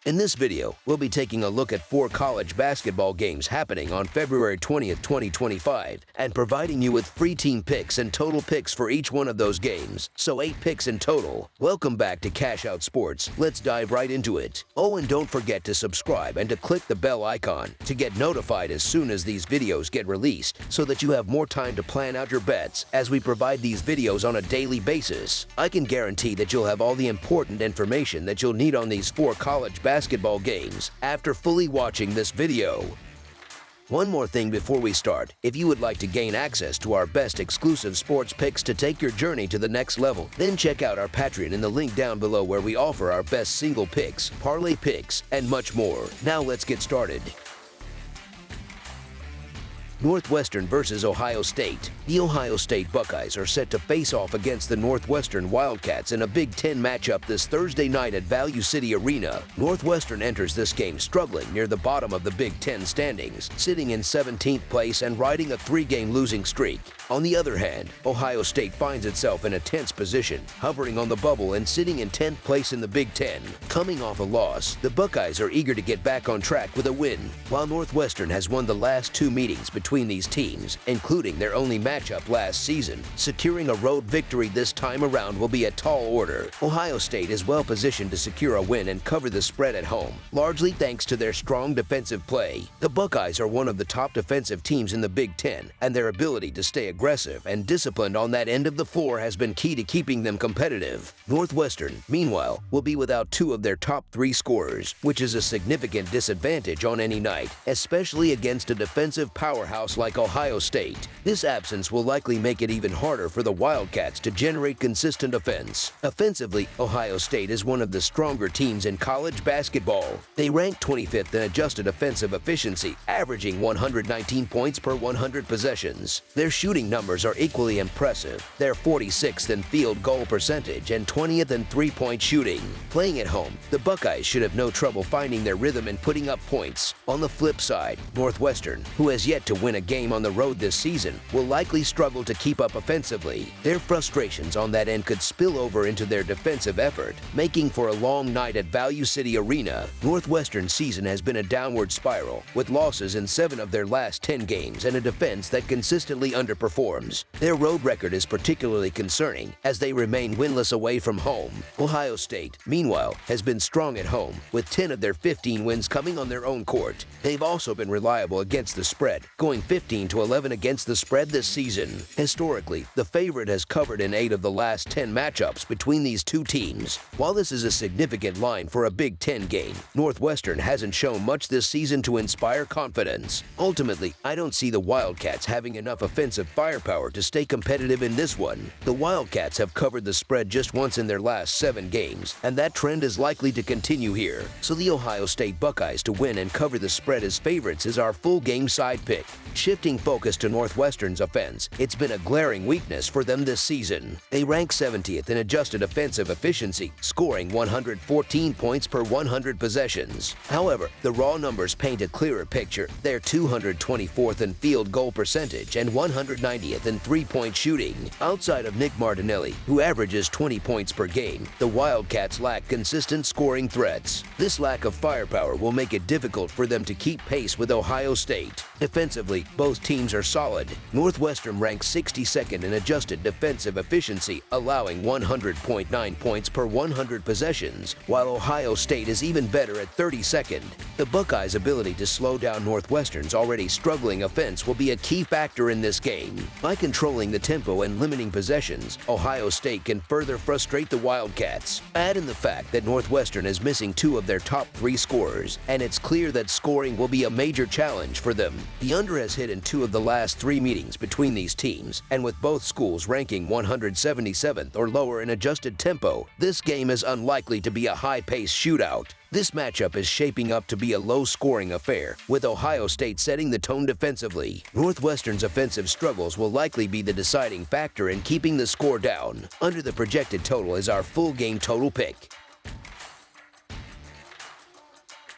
In this video, we'll be taking a look at 4 college basketball games happening on February 20th, 2025, and providing you with free team picks and total picks for each one of those games, so 8 picks in total. Welcome back to Cash Out Sports. Let's dive right into it. Oh, and don't forget to subscribe and to click the bell icon to get notified as soon as these videos get released, so that you have more time to plan out your bets as we provide these videos on a daily basis. I can guarantee that you'll have all the important information that you'll need on these 4 college basketball games after fully watching this video. One more thing before we start. If you would like to gain access to our best exclusive sports picks to take your journey to the next level, then check out our Patreon in the link down below, where we offer our best single picks, parlay picks, and much more. Now let's get started. Northwestern versus Ohio State. The Ohio State Buckeyes are set to face off against the Northwestern Wildcats in a Big Ten matchup this Thursday night at Value City Arena. Northwestern enters this game struggling near the bottom of the Big Ten standings, sitting in 17th place and riding a 3-game losing streak. On the other hand, Ohio State finds itself in a tense position, hovering on the bubble and sitting in 10th place in the Big Ten. Coming off a loss, the Buckeyes are eager to get back on track with a win, while Northwestern has won the last 2 meetings between these teams, including their only matchup last season. Securing a road victory this time around will be a tall order. Ohio State is well positioned to secure a win and cover the spread at home, largely thanks to their strong defensive play. The Buckeyes are one of the top defensive teams in the Big Ten, and their ability to stay aggressive and disciplined on that end of the floor has been key to keeping them competitive. Northwestern, meanwhile, will be without 2 of their top 3 scorers, which is a significant disadvantage on any night, especially against a defensive powerhouse like Ohio State. This absence will likely make it even harder for the Wildcats to generate consistent offense. Offensively, Ohio State is one of the stronger teams in college basketball. They rank 25th in adjusted offensive efficiency, averaging 119 points per 100 possessions. Their shooting numbers are equally impressive. They're 46th in field goal percentage and 20th in three-point shooting. Playing at home, the Buckeyes should have no trouble finding their rhythm and putting up points. On the flip side, Northwestern, who has yet to win a game on the road this season, will likely struggle to keep up offensively. Their frustrations on that end could spill over into their defensive effort, making for a long night at Value City Arena. Northwestern's season has been a downward spiral, with losses in 7 of their last 10 games and a defense that consistently underperforms. Their road record is particularly concerning, as they remain winless away from home. Ohio State, meanwhile, has been strong at home, with 10 of their 15 wins coming on their own court. They've also been reliable against the spread, going 15-11 against the spread this season. Historically, the favorite has covered in 8 of the last 10 matchups between these 2 teams. While this is a significant line for a Big Ten game, Northwestern hasn't shown much this season to inspire confidence. Ultimately, I don't see the Wildcats having enough offensive firepower to stay competitive in this one. The Wildcats have covered the spread just once in their last 7 games, and that trend is likely to continue here. So the Ohio State Buckeyes to win and cover the spread as favorites is our full game side pick. Shifting focus to Northwestern's offense, it's been a glaring weakness for them this season. They rank 70th in adjusted offensive efficiency, scoring 114 points per 100 possessions. However, the raw numbers paint a clearer picture. They're 224th in field goal percentage and 190th in three-point shooting. Outside of Nick Martinelli, who averages 20 points per game, the Wildcats lack consistent scoring threats. This lack of firepower will make it difficult for them to keep pace with Ohio State. Defensively, both teams are solid. Northwestern ranks 62nd in adjusted defensive efficiency, allowing 100.9 points per 100 possessions, while Ohio State is even better at 32nd. The Buckeyes' ability to slow down Northwestern's already struggling offense will be a key factor in this game. By controlling the tempo and limiting possessions, Ohio State can further frustrate the Wildcats. Add in the fact that Northwestern is missing 2 of their top 3 scorers, and it's clear that scoring will be a major challenge for them. The under has hit in 2 of the last 3 meetings between these teams, and with both schools ranking 177th or lower in adjusted tempo, this game is unlikely to be a high-paced shootout. This matchup is shaping up to be a low-scoring affair, with Ohio State setting the tone defensively. Northwestern's offensive struggles will likely be the deciding factor in keeping the score down. Under the projected total is our full game total pick.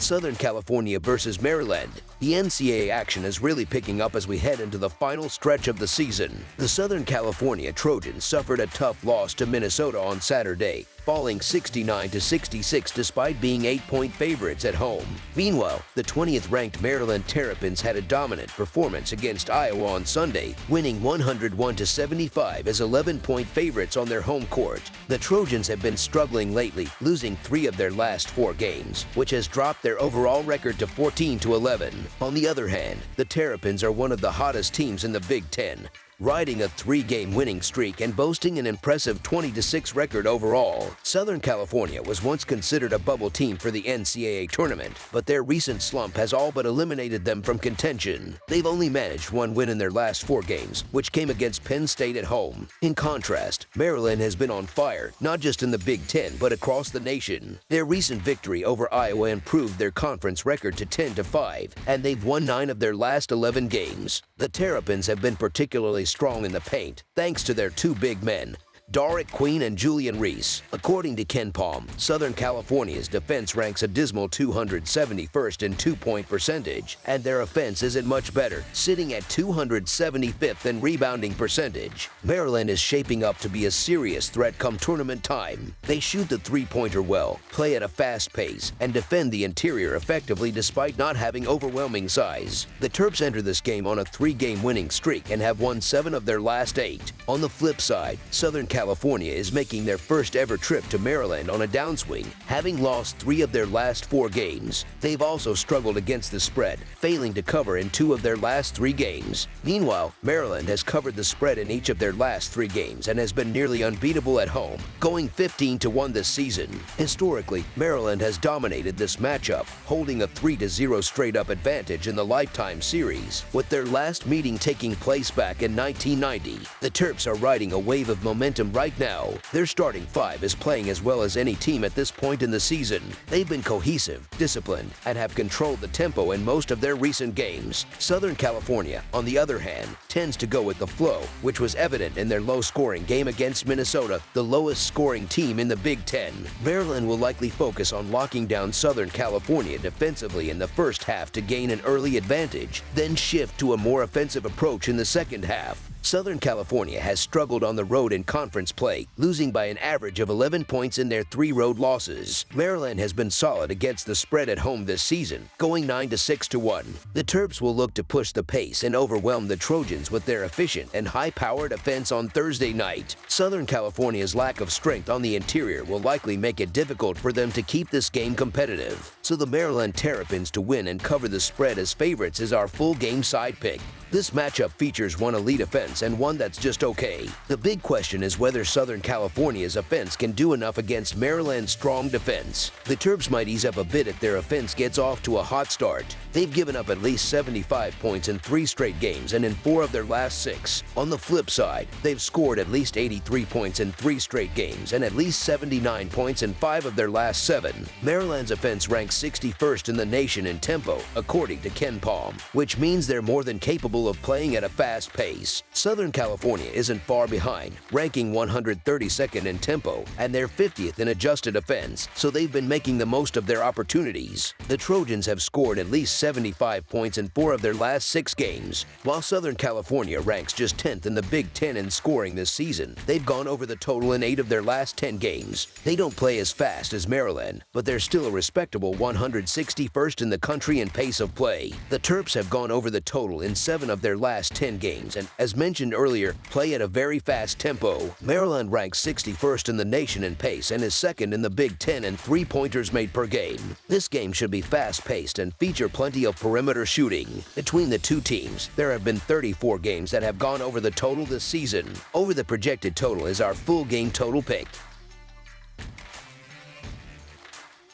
Southern California versus Maryland. The NCAA action is really picking up as we head into the final stretch of the season. The Southern California Trojans suffered a tough loss to Minnesota on Saturday, falling 69-66 despite being 8-point favorites at home. Meanwhile, the 20th-ranked Maryland Terrapins had a dominant performance against Iowa on Sunday, winning 101-75 as 11-point favorites on their home court. The Trojans have been struggling lately, losing 3 of their last 4 games, which has dropped their overall record to 14-11. On the other hand, the Terrapins are one of the hottest teams in the Big Ten, riding a 3-game winning streak and boasting an impressive 20-6 record overall. Southern California was once considered a bubble team for the NCAA tournament, but their recent slump has all but eliminated them from contention. They've only managed 1 win in their last 4 games, which came against Penn State at home. In contrast, Maryland has been on fire, not just in the Big Ten, but across the nation. Their recent victory over Iowa improved their conference record to 10-5, and they've won 9 of their last 11 games. The Terrapins have been particularly strong in the paint, thanks to their 2 big men, Dariq Queen and Julian Reese. According to Ken Palm, Southern California's defense ranks a dismal 271st in 2-point percentage, and their offense isn't much better, sitting at 275th in rebounding percentage. Maryland is shaping up to be a serious threat come tournament time. They shoot the 3-pointer well, play at a fast pace, and defend the interior effectively despite not having overwhelming size. The Terps enter this game on a 3-game winning streak and have won 7 of their last 8. On the flip side, Southern California is making their first ever trip to Maryland on a downswing, having lost 3 of their last 4 games. They've also struggled against the spread, failing to cover in 2 of their last 3 games. Meanwhile, Maryland has covered the spread in each of their last 3 games and has been nearly unbeatable at home, going 15-1 this season. Historically, Maryland has dominated this matchup, holding a 3-0 straight-up advantage in the Lifetime Series, with their last meeting taking place back in 1990. The Terps are riding a wave of momentum right now. Their starting 5 is playing as well as any team at this point in the season. They've been cohesive, disciplined, and have controlled the tempo in most of their recent games. Southern California, on the other hand, tends to go with the flow, which was evident in their low-scoring game against Minnesota, the lowest-scoring team in the Big Ten. Maryland will likely focus on locking down Southern California defensively in the first half to gain an early advantage, then shift to a more offensive approach in the second half. Southern California has struggled on the road in conference play, losing by an average of 11 points in their 3 road losses. Maryland has been solid against the spread at home this season, going 9-6-1. The Terps will look to push the pace and overwhelm the Trojans with their efficient and high-powered offense on Thursday night. Southern California's lack of strength on the interior will likely make it difficult for them to keep this game competitive. So the Maryland Terrapins to win and cover the spread as favorites is our full game side pick. This matchup features one elite offense and one that's just okay. The big question is whether Southern California's offense can do enough against Maryland's strong defense. The Terps might ease up a bit if their offense gets off to a hot start. They've given up at least 75 points in 3 straight games and in 4 of their last 6. On the flip side, they've scored at least 83 points in 3 straight games and at least 79 points in 5 of their last 7. Maryland's offense ranks 61st in the nation in tempo, according to Ken Palm, which means they're more than capable of playing at a fast pace. Southern California isn't far behind, ranking 132nd in tempo, and they're 50th in adjusted offense, so they've been making the most of their opportunities. The Trojans have scored at least 75 points in 4 of their last 6 games. While Southern California ranks just 10th in the Big Ten in scoring this season, they've gone over the total in 8 of their last 10 games. They don't play as fast as Maryland, but they're still a respectable 161st in the country in pace of play. The Terps have gone over the total in 7 of their last 10 games and, as mentioned earlier, play at a very fast tempo. Maryland ranks 61st in the nation in pace and is 2nd in the Big Ten in 3-pointers made per game. This game should be fast-paced and feature plenty of perimeter shooting. Between the two teams, there have been 34 games that have gone over the total this season. Over the projected total is our full game total pick.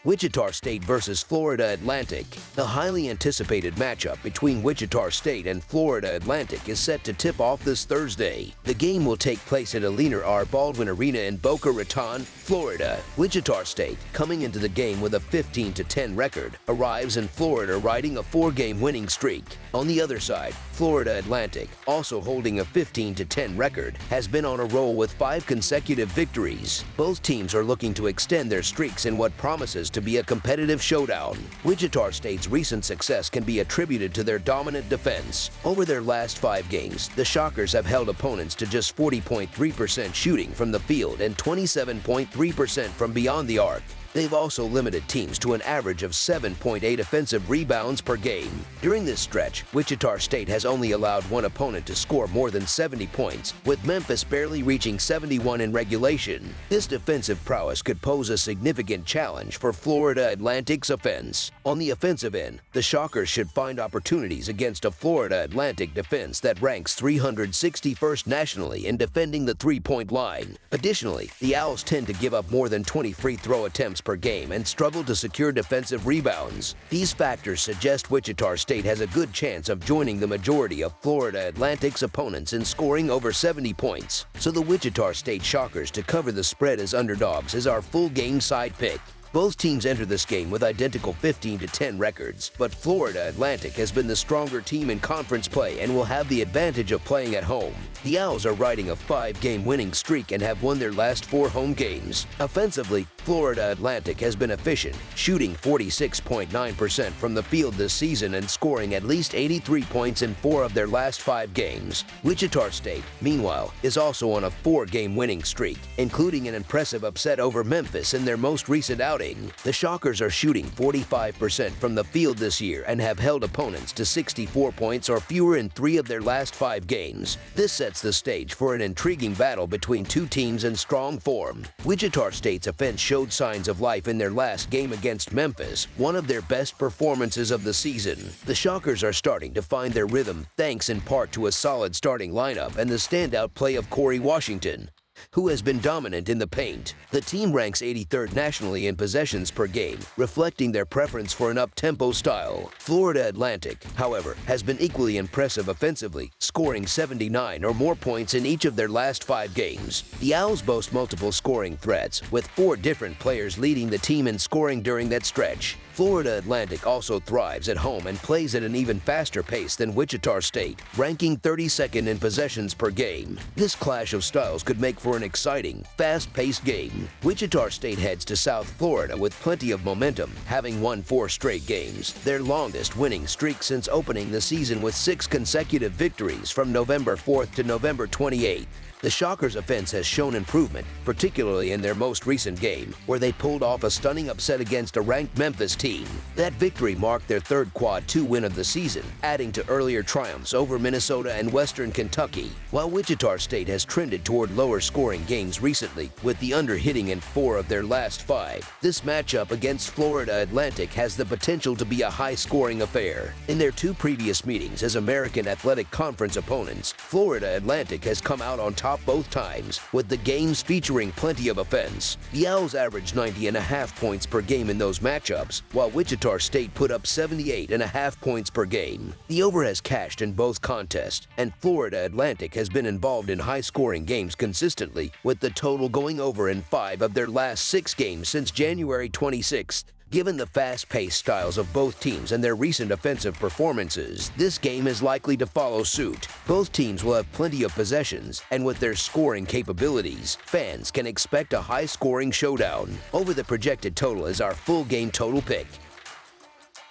Wichita State versus Florida Atlantic. The highly anticipated matchup between Wichita State and Florida Atlantic is set to tip off this Thursday. The game will take place at Alina R. Baldwin Arena in Boca Raton, Florida. Wichita State, coming into the game with a 15-10 record, arrives in Florida riding a 4-game winning streak. On the other side, Florida Atlantic, also holding a 15-10 record, has been on a roll with 5 consecutive victories. Both teams are looking to extend their streaks in what promises promises to be a competitive showdown. Wichita State's recent success can be attributed to their dominant defense. Over their last 5 games, the Shockers have held opponents to just 40.3% shooting from the field and 27.3% from beyond the arc. They've also limited teams to an average of 7.8 offensive rebounds per game. During this stretch, Wichita State has only allowed one opponent to score more than 70 points, with Memphis barely reaching 71 in regulation. This defensive prowess could pose a significant challenge for Florida Atlantic's offense. On the offensive end, the Shockers should find opportunities against a Florida Atlantic defense that ranks 361st nationally in defending the three-point line. Additionally, the Owls tend to give up more than 20 free throw attempts per game and struggle to secure defensive rebounds. These factors suggest Wichita State has a good chance of joining the majority of Florida Atlantic's opponents in scoring over 70 points. So the Wichita State Shockers to cover the spread as underdogs is our full game side pick. Both teams enter this game with identical 15-10 records, but Florida Atlantic has been the stronger team in conference play and will have the advantage of playing at home. The Owls are riding a 5-game winning streak and have won their last 4 home games. Offensively, Florida Atlantic has been efficient, shooting 46.9% from the field this season and scoring at least 83 points in 4 of their last 5 games. Wichita State, meanwhile, is also on a 4-game winning streak, including an impressive upset over Memphis in their most recent outing. The Shockers are shooting 45% from the field this year and have held opponents to 64 points or fewer in 3 of their last 5 games. This sets the stage for an intriguing battle between two teams in strong form. Wichita State's offense showed signs of life in their last game against Memphis, one of their best performances of the season. The Shockers are starting to find their rhythm thanks in part to a solid starting lineup and the standout play of Corey Washington, who has been dominant in the paint. The team ranks 83rd nationally in possessions per game, reflecting their preference for an up-tempo style. Florida Atlantic, however, has been equally impressive offensively, scoring 79 or more points in each of their last 5 games. The Owls boast multiple scoring threats, with 4 different players leading the team in scoring during that stretch. Florida Atlantic also thrives at home and plays at an even faster pace than Wichita State, ranking 32nd in possessions per game. This clash of styles could make for an exciting, fast-paced game. Wichita State heads to South Florida with plenty of momentum, having won 4 straight games, their longest winning streak since opening the season with 6 consecutive victories from November 4th to November 28th. The Shockers' offense has shown improvement, particularly in their most recent game, where they pulled off a stunning upset against a ranked Memphis team. That victory marked their 3rd Quad 2 win of the season, adding to earlier triumphs over Minnesota and Western Kentucky. While Wichita State has trended toward lower-scoring games recently, with the under hitting in 4 of their last 5, this matchup against Florida Atlantic has the potential to be a high-scoring affair. In their 2 previous meetings as American Athletic Conference opponents, Florida Atlantic has come out on top both times, with the games featuring plenty of offense. The Owls averaged 90.5 points per game in those matchups, while Wichita State put up 78.5 points per game. The over has cashed in both contests, and Florida Atlantic has been involved in high-scoring games consistently, with the total going over in 5 of their last 6 games since January 26th. Given the fast-paced styles of both teams and their recent offensive performances, this game is likely to follow suit. Both teams will have plenty of possessions, and with their scoring capabilities, fans can expect a high-scoring showdown. Over the projected total is our full game total pick.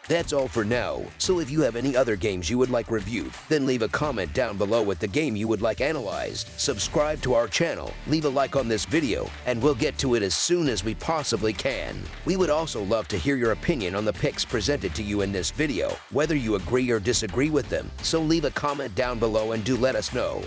That's all for now, so if you have any other games you would like reviewed, then leave a comment down below with the game you would like analyzed. Subscribe to our channel, leave a like on this video, and we'll get to it as soon as we possibly can. We would also love to hear your opinion on the picks presented to you in this video, whether you agree or disagree with them, so leave a comment down below and do let us know.